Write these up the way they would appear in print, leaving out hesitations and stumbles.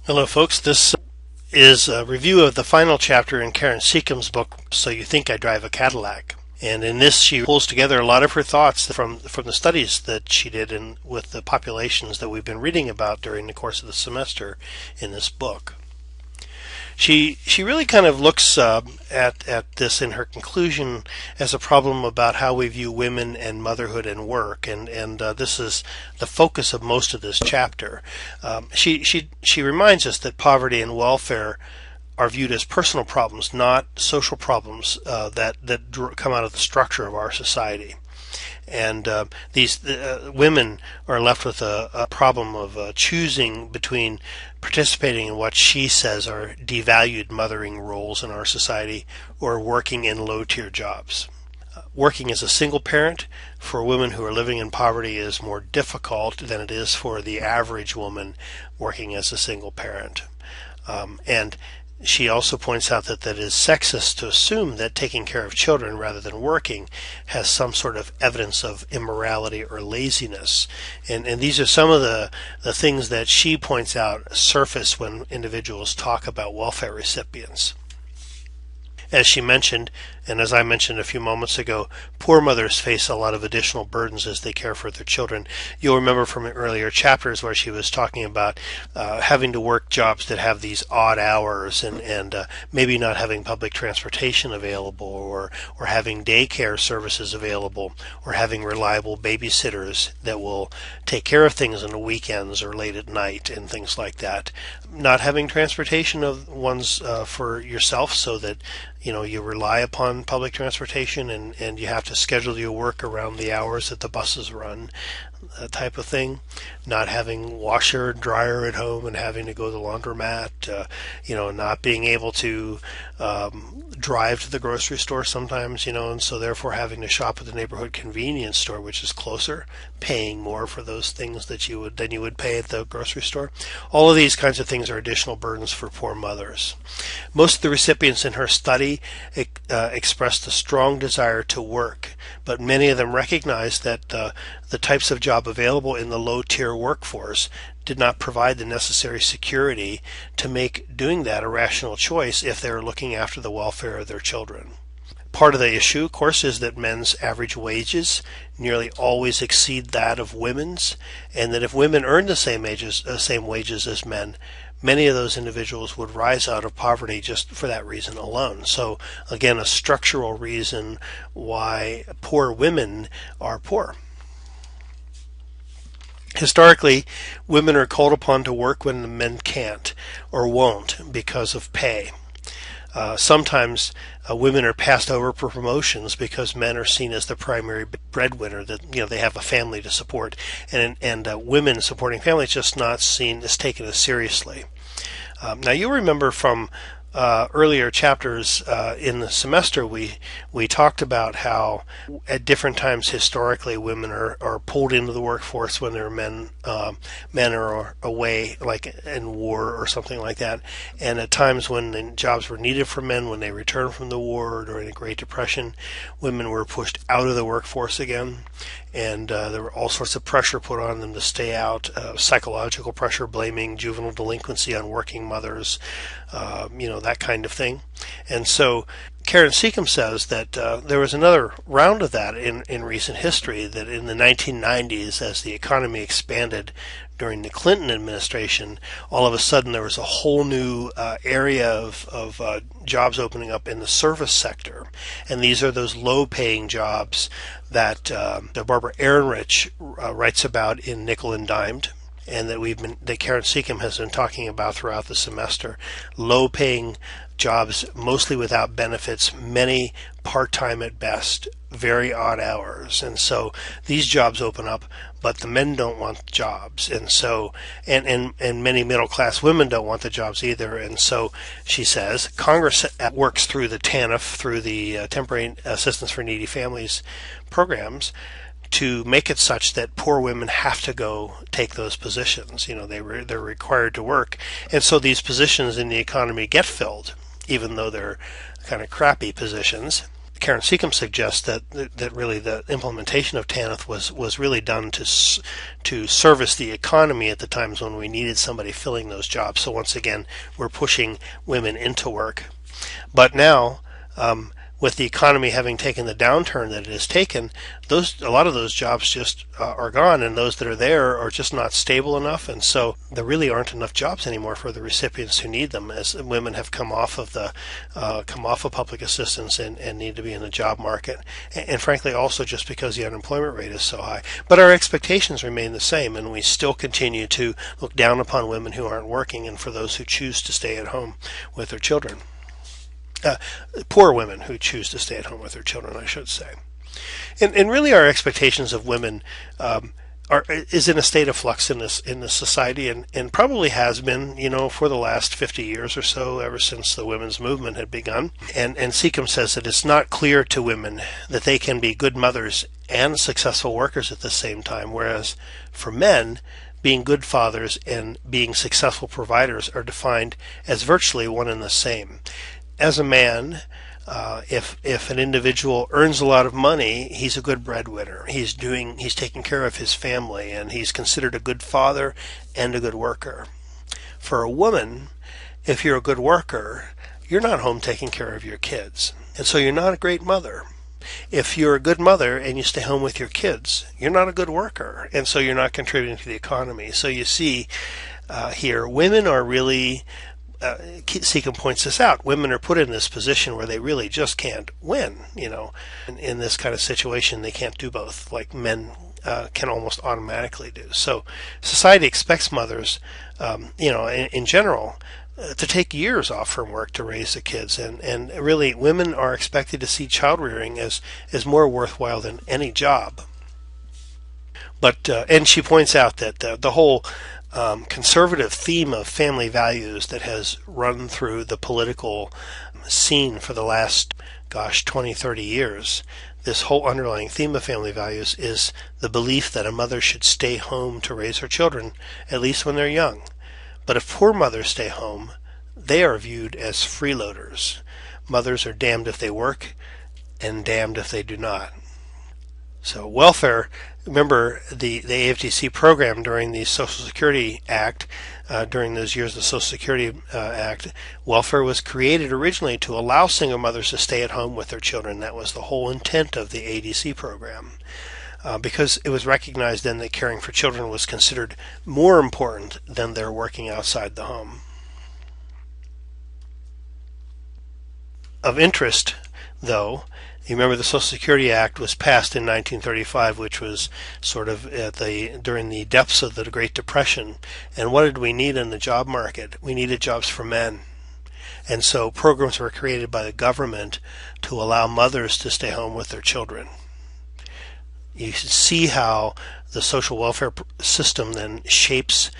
Hello, folks. This is a review of the final chapter in Karen Seccombe's book, So You Think I Drive a Cadillac. And in this, she pulls together a lot of her thoughts from the studies that she did with the populations that we've been reading about during the course of the semester in this book. She really kind of looks at this in her conclusion as a problem about how we view women and motherhood and work, and this is the focus of most of this chapter. She reminds us that poverty and welfare are viewed as personal problems, not social problems that come out of the structure of our society. And these women are left with a problem of choosing between participating in what she says are devalued mothering roles in our society or working in low-tier jobs. Working as a single parent for women who are living in poverty is more difficult than it is for the average woman working as a single parent. And she also points out that it is sexist to assume that taking care of children rather than working has some sort of evidence of immorality or laziness. And these are some of the things that she points out surface when individuals talk about welfare recipients. As she mentioned, and as I mentioned a few moments ago, poor mothers face a lot of additional burdens as they care for their children. You'll remember from earlier chapters where she was talking about having to work jobs that have these odd hours and maybe not having public transportation available or having daycare services available or having reliable babysitters that will take care of things on the weekends or late at night and things like that. Not having transportation of one's for yourself so that you rely upon public transportation and you have to schedule your work around the hours that the buses run, that type of thing. Not having washer and dryer at home and having to go to the laundromat, not being able to drive to the grocery store sometimes, and so therefore having to shop at the neighborhood convenience store, which is closer, paying more for those things than you would pay at the grocery store. All of these kinds of things are additional burdens for poor mothers. Most of the recipients in her study expressed a strong desire to work, but many of them recognized that the types of job available in the low-tier workforce did not provide the necessary security to make doing that a rational choice if they were looking after the welfare of their children. Part of the issue, of course, is that men's average wages nearly always exceed that of women's, and that if women earned the same wages as men, many of those individuals would rise out of poverty just for that reason alone. So again, a structural reason why poor women are poor. Historically, women are called upon to work when the men can't or won't because of pay. Sometimes women are passed over for promotions because men are seen as the primary breadwinner, that they have a family to support, and women supporting families just not seen as taken as seriously. Now you'll remember from earlier chapters in the semester we talked about how at different times historically women are pulled into the workforce when their men are away, like in war or something like that, and at times when the jobs were needed for men when they returned from the war or during the Great Depression, women were pushed out of the workforce again, and there were all sorts of pressure put on them to stay out, psychological pressure, blaming juvenile delinquency on working mothers, that kind of thing. And so Karen Seccombe says that there was another round of that in recent history, that in the 1990s, as the economy expanded during the Clinton administration, all of a sudden there was a whole new area of jobs opening up in the service sector. And these are those low-paying jobs that Barbara Ehrenreich writes about in Nickel and Dimed, and that Karen Seccombe has been talking about throughout the semester. Low-paying jobs, mostly without benefits, many part-time at best, very odd hours. And so these jobs open up, but the men don't want jobs. And so, and many middle-class women don't want the jobs either. And so she says, Congress works through the TANF, through the Temporary Assistance for Needy Families programs, to make it such that poor women have to go take those positions. They're required to work, and so these positions in the economy get filled, even though they're kind of crappy positions. Karen Seccombe suggests that really the implementation of TANF was really done to service the economy at the times when we needed somebody filling those jobs. So once again, we're pushing women into work. But now, with the economy having taken the downturn that it has taken, a lot of those jobs just are gone, and those that are there are just not stable enough, and so there really aren't enough jobs anymore for the recipients who need them, as women have come off of public assistance and need to be in the job market, and frankly also just because the unemployment rate is so high. But our expectations remain the same, and we still continue to look down upon women who aren't working and for those who choose to stay at home with their children. Poor women who choose to stay at home with their children, I should say. And really our expectations of women is in a state of flux in this society, and probably has been, for the last 50 years or so, ever since the women's movement had begun. And Seccombe says that it's not clear to women that they can be good mothers and successful workers at the same time, whereas for men, being good fathers and being successful providers are defined as virtually one and the same. As a man, if an individual earns a lot of money, he's a good breadwinner. He's taking care of his family, and he's considered a good father and a good worker. For a woman, if you're a good worker, you're not home taking care of your kids, and so you're not a great mother. If you're a good mother and you stay home with your kids, you're not a good worker, and so you're not contributing to the economy. So you see here, women are really Seccombe points this out. Women are put in this position where they really just can't win. In this kind of situation, they can't do both, like men can almost automatically do. So society expects mothers, in general, to take years off from work to raise the kids, and really women are expected to see child rearing as more worthwhile than any job. But and she points out that the whole conservative theme of family values that has run through the political scene for the last 20, 30 years, this whole underlying theme of family values is the belief that a mother should stay home to raise her children, at least when they're young. But if poor mothers stay home, they are viewed as freeloaders. Mothers are damned if they work and damned if they do not. So welfare, remember the AFTC program during the Social Security Act, during those years of the Social Security Act, welfare was created originally to allow single mothers to stay at home with their children. That was the whole intent of the ADC program, because it was recognized then that caring for children was considered more important than their working outside the home. Of interest, though, you remember the Social Security Act was passed in 1935, which was sort of during the depths of the Great Depression. And what did we need in the job market? We needed jobs for men. And so programs were created by the government to allow mothers to stay home with their children. You see how the social welfare system then shapes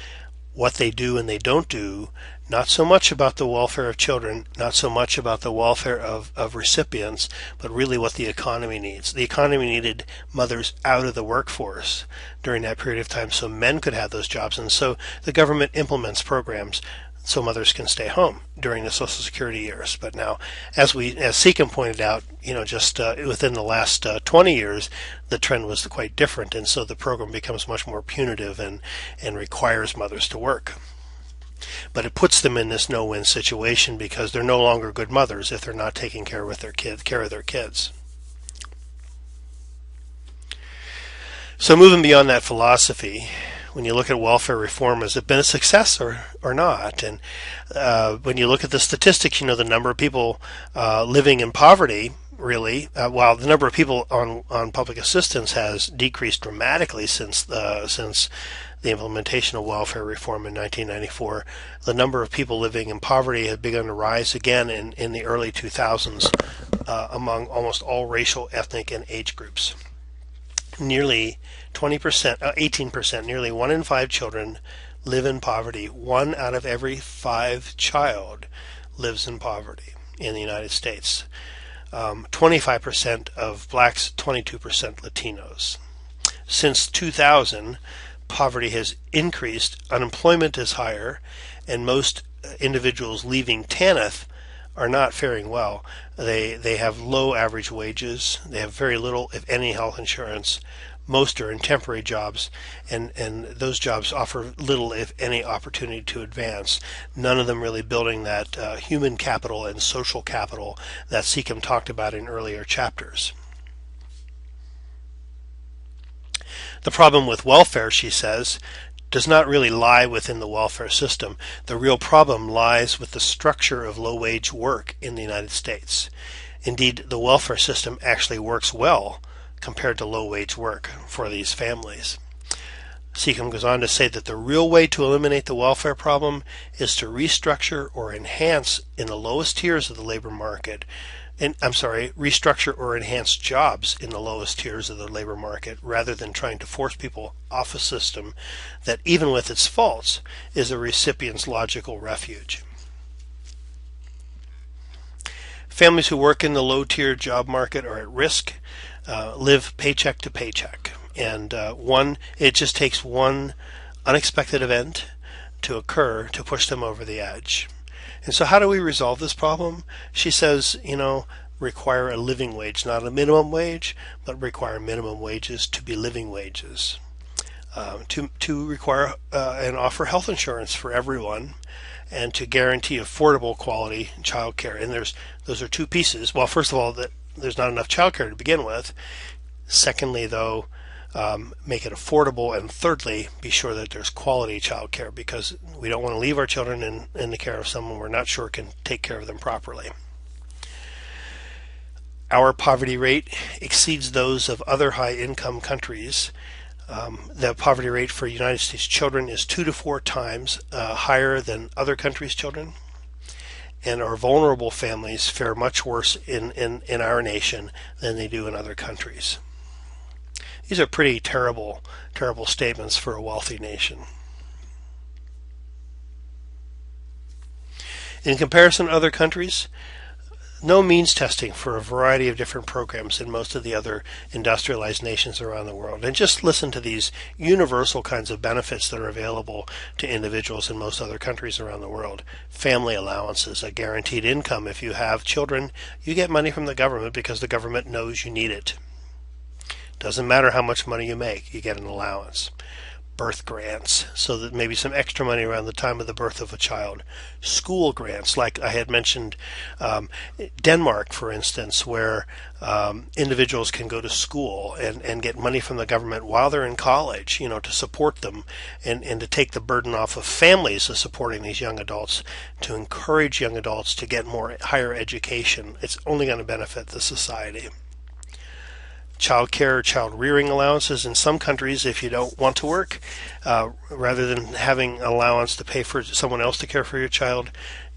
what they do and they don't do, not so much about the welfare of children, not so much about the welfare of recipients, but really what the economy needs. The economy needed mothers out of the workforce during that period of time so men could have those jobs, and so the government implements programs so mothers can stay home during the Social Security years. But now, as Seccombe pointed out, just within the last 20 years, the trend was quite different, and so the program becomes much more punitive and requires mothers to work. But it puts them in this no-win situation because they're no longer good mothers if they're not taking care of their kids. So moving beyond that philosophy, when you look at welfare reform, has it been a success or not? And when you look at the statistics, the number of people living in poverty, really, while the number of people on public assistance has decreased dramatically since the implementation of welfare reform in 1994, the number of people living in poverty had begun to rise again in the early 2000s among almost all racial, ethnic, and age groups. Nearly 18%, nearly 1 in 5 children live in poverty. 1 out of every 5 child lives in poverty in the United States. 25% of blacks, 22% Latinos. Since 2000, poverty has increased, unemployment is higher, and most individuals leaving TANF are not faring well. They have low average wages. They have very little, if any, health insurance. Most are in temporary jobs, and those jobs offer little, if any, opportunity to advance. None of them really building that human capital and social capital that Seccombe talked about in earlier chapters. The problem with welfare, she says, does not really lie within the welfare system. The real problem lies with the structure of low-wage work in the United States. Indeed, the welfare system actually works well compared to low-wage work for these families. Seccombe goes on to say that the real way to eliminate the welfare problem is to restructure or enhance in the lowest tiers of the labor market, restructure or enhance jobs in the lowest tiers of the labor market, rather than trying to force people off a system that, even with its faults, is a recipient's logical refuge. Families who work in the low-tier job market are at risk, live paycheck to paycheck. And it just takes one unexpected event to occur to push them over the edge. And so how do we resolve this problem? She says, require a living wage, not a minimum wage, but require minimum wages to be living wages. To require and offer health insurance for everyone, and to guarantee affordable quality child care. And those are two pieces. Well, first of all, that there's not enough child care to begin with. Secondly, though, make it affordable. And thirdly, be sure that there's quality child care, because we don't want to leave our children in the care of someone we're not sure can take care of them properly. Our poverty rate exceeds those of other high-income countries. The poverty rate for United States children is 2 to 4 times higher than other countries' children. And our vulnerable families fare much worse in our nation than they do in other countries. These are pretty terrible statements for a wealthy nation. In comparison to other countries, no means testing for a variety of different programs in most of the other industrialized nations around the world. And just listen to these universal kinds of benefits that are available to individuals in most other countries around the world. Family allowances, a guaranteed income. If you have children, you get money from the government because the government knows you need it. Doesn't matter how much money you make, you get an allowance. Birth grants, so that maybe some extra money around the time of the birth of a child. School grants, like I had mentioned, Denmark, for instance, where individuals can go to school and get money from the government while they're in college, to support them and to take the burden off of families of supporting these young adults, to encourage young adults to get more higher education. It's only going to benefit the society. Child care, child rearing allowances in some countries. If you don't want to work, rather than having allowance to pay for someone else to care for your child,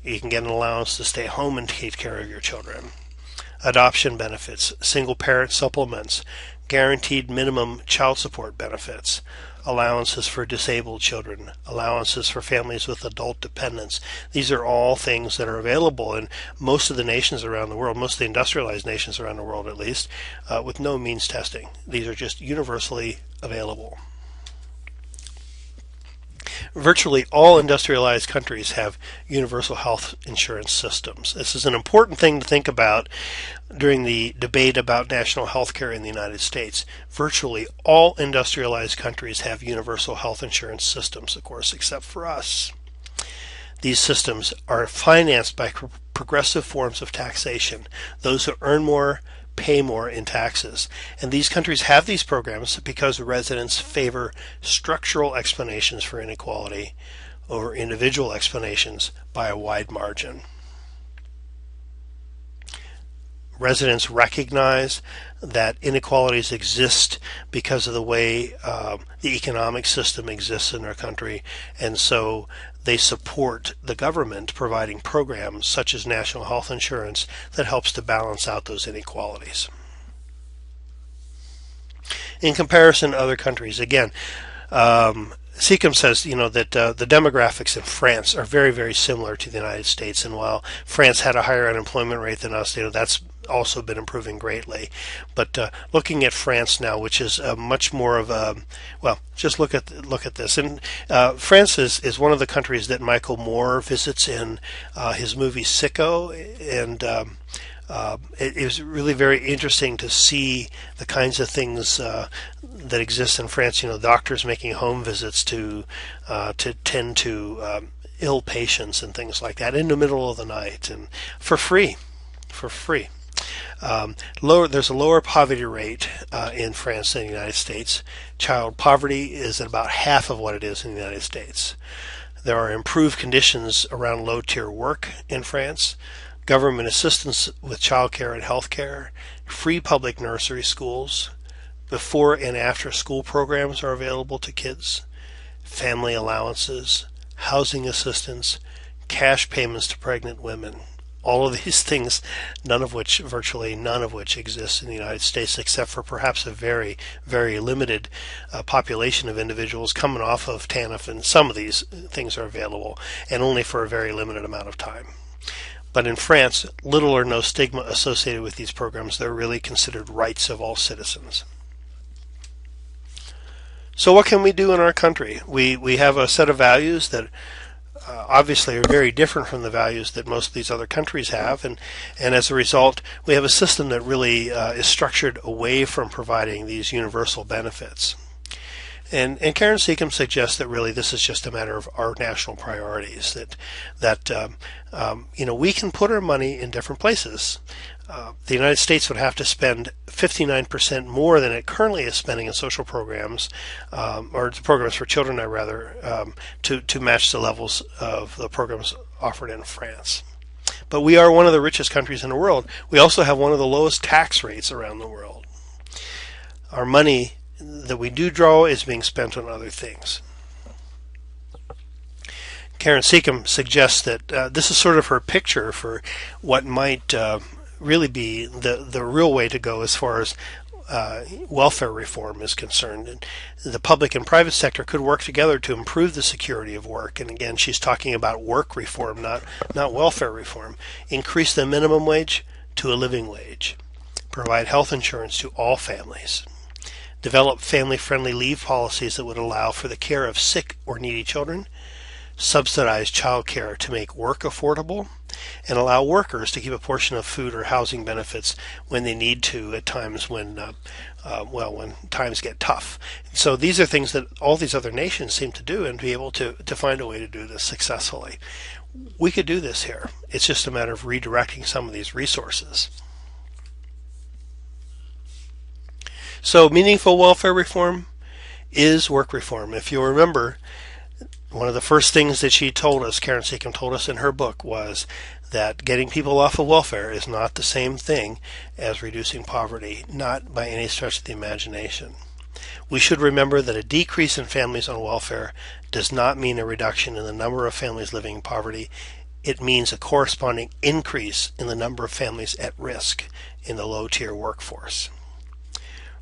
you can get an allowance to stay home and take care of your children. Adoption benefits, single parent supplements, guaranteed minimum child support benefits, allowances for disabled children, allowances for families with adult dependents. These are all things that are available in most of the nations around the world, most of the industrialized nations around the world at least, with no means testing. These are just universally available. Virtually all industrialized countries have universal health insurance systems. This is an important thing to think about during the debate about national health care in the United States. Virtually all industrialized countries have universal health insurance systems, of course, except for us. These systems are financed by progressive forms of taxation. Those who earn more pay more in taxes. And these countries have these programs because residents favor structural explanations for inequality over individual explanations by a wide margin. Residents recognize that inequalities exist because of the way the economic system exists in their country, and so they support the government providing programs such as national health insurance that helps to balance out those inequalities. In comparison to other countries, again, Seccombe says, that the demographics in France are very, very similar to the United States, and while France had a higher unemployment rate than us, that's also been improving greatly. But looking at France now, which is much more of a, well, just look at this. And France is one of the countries that Michael Moore visits in his movie Sicko, and it is really very interesting to see the kinds of things that exist in France. Doctors making home visits to tend to ill patients and things like that in the middle of the night and for free. There's a lower poverty rate in France than the United States. Child poverty is at about half of what it is in the United States. There are improved conditions around low-tier work in France, government assistance with childcare and healthcare, free public nursery schools, before and after school programs are available to kids, family allowances, housing assistance, cash payments to pregnant women. All of these things, virtually none of which exists in the United States, except for perhaps a very, very limited population of individuals coming off of TANF, and some of these things are available, and only for a very limited amount of time. But in France, little or no stigma associated with these programs. They're really considered rights of all citizens. So what can we do in our country? We have a set of values that obviously are very different from the values that most of these other countries have, and as a result, we have a system that really is structured away from providing these universal benefits. And Karen Seccombe suggests that really this is just a matter of our national priorities, that we can put our money in different places. The United States would have to spend 59% more than it currently is spending in social programs, or programs for children, to match the levels of the programs offered in France. But we are one of the richest countries in the world. We also have one of the lowest tax rates around the world. Our money that we do draw is being spent on other things. Karen Seccombe suggests that this is sort of her picture for what might really be the real way to go as far as welfare reform is concerned. And the public and private sector could work together to improve the security of work. And again, she's talking about work reform, not welfare reform. Increase the minimum wage to a living wage. Provide health insurance to all families. Develop family-friendly leave policies that would allow for the care of sick or needy children. Subsidize child care to make work affordable, and allow workers to keep a portion of food or housing benefits when they need to at times when times get tough. So these are things that all these other nations seem to do and be able to find a way to do this successfully. We could do this here. It's just a matter of redirecting some of these resources. So meaningful welfare reform is work reform. If you remember, one of the first things that Karen Seccombe told us in her book, was that getting people off of welfare is not the same thing as reducing poverty, not by any stretch of the imagination. We should remember that a decrease in families on welfare does not mean a reduction in the number of families living in poverty. It means a corresponding increase in the number of families at risk in the low-tier workforce.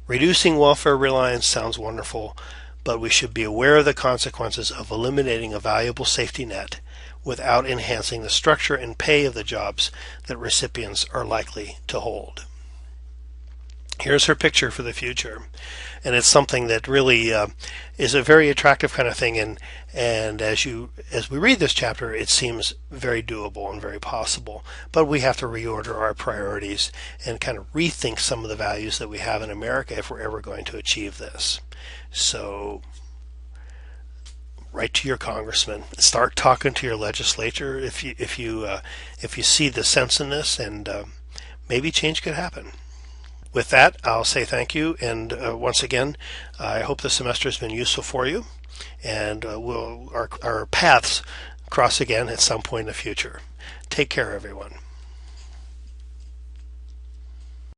Reducing welfare reliance sounds wonderful, but we should be aware of the consequences of eliminating a valuable safety net without enhancing the structure and pay of the jobs that recipients are likely to hold. Here's her picture for the future, and it's something that really is a very attractive kind of thing, and as we read this chapter, it seems very doable and very possible, but we have to reorder our priorities and kind of rethink some of the values that we have in America if we're ever going to achieve this. So write to your congressman, start talking to your legislature if you see the sense in this, and maybe change could happen. With that, I'll say thank you, and once again, I hope the semester has been useful for you, and our paths cross again at some point in the future. Take care, everyone.